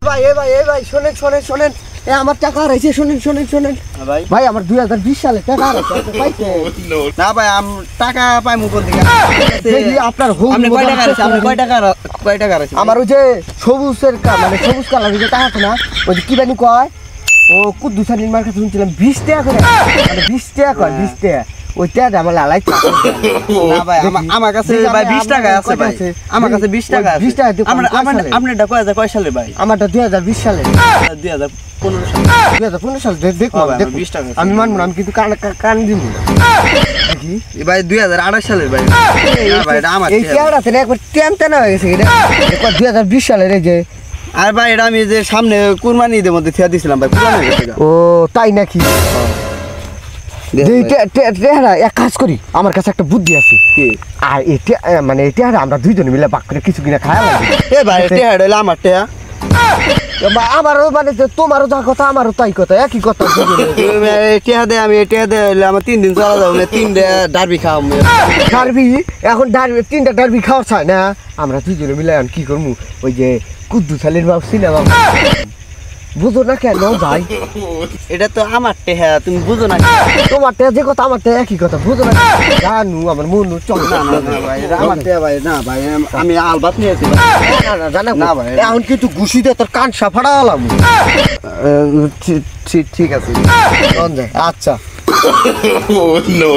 ভাই শোনেন এ আমার টাকা হারাইছে শোনেন ভাই আমার 2020 সালে টাকা হারাইছে না ভাই টাকা পাই মুখ থেকে আপনার আপনি কয় টাকা আছে আমার ওই যে সবুজ কালার যে টাকা আছে না ওই যে কি জানি কয় ও কুদ্দুস নির্মার কাছে শুনছিলাম 20 টাকা করে মানে 20 টাকা কয় 20 টাকা ওই টাকা আমার লালাই না ভাই আমার কাছে ভাই 20 টাকা আছে ভাই আমার কাছে 20 টাকা আছে 20 টাকা আপনারটা কয় সালে ভাই আমারটা 2020 সালে 2015 সাল দেখো 20 টাকা আমি মানবো না আমি কিন্তু কান দিব দেখি ভাই 2028 সালের ভাই না ভাই এটা আমার এই টাকাটা না একবার টেন হয়ে গেছে এটা 2020 সালের এই যে আর ভাই এটা আমি যে সামনে কুরবানি ঈদের মধ্যে থিয়া দিছিলাম ভাই পুরানো হয়ে গেছে ও তাই নাকি এক কাজ করি আমার কাছে একটা বুদ্ধি আছে আর এটা মানে এটা আমরা দুইজনে মিলে বাক করে কিছু কিনা খাওয়া লাগবে এ ভাই টেহা হইলো আমার টেহা আমারও মানে তোমারও যা কথা আমারও তাই কথা একই কথা টেহা দে আমি টেহা দে আমার 3 দিন চলা যাবো না 3 ডারবি খাওয়াম ডারবি এখন ডারবি 3টা ডারবি খাওয়া চাই না আমরা দুইজনে মিলে এখন কি করবো ওই যে কুদ্দুস আলীর বাবু সিনেমা বুঝো না কেন ভাই এটা তো আমার টেহা তুমি বুঝো না তোমার টেহা যে কথা আমার টেহা একই কথা বুঝো না জানু আমার মন চল না ভাই এটা আমার টেহা ভাই না ভাই আমি আলবাত নিয়েছি জানা না ভাই এখন কিন্তু ঘুষি দিয়ে তোর কান সাফাড়া আলাম ঠিক আছে আচ্ছা no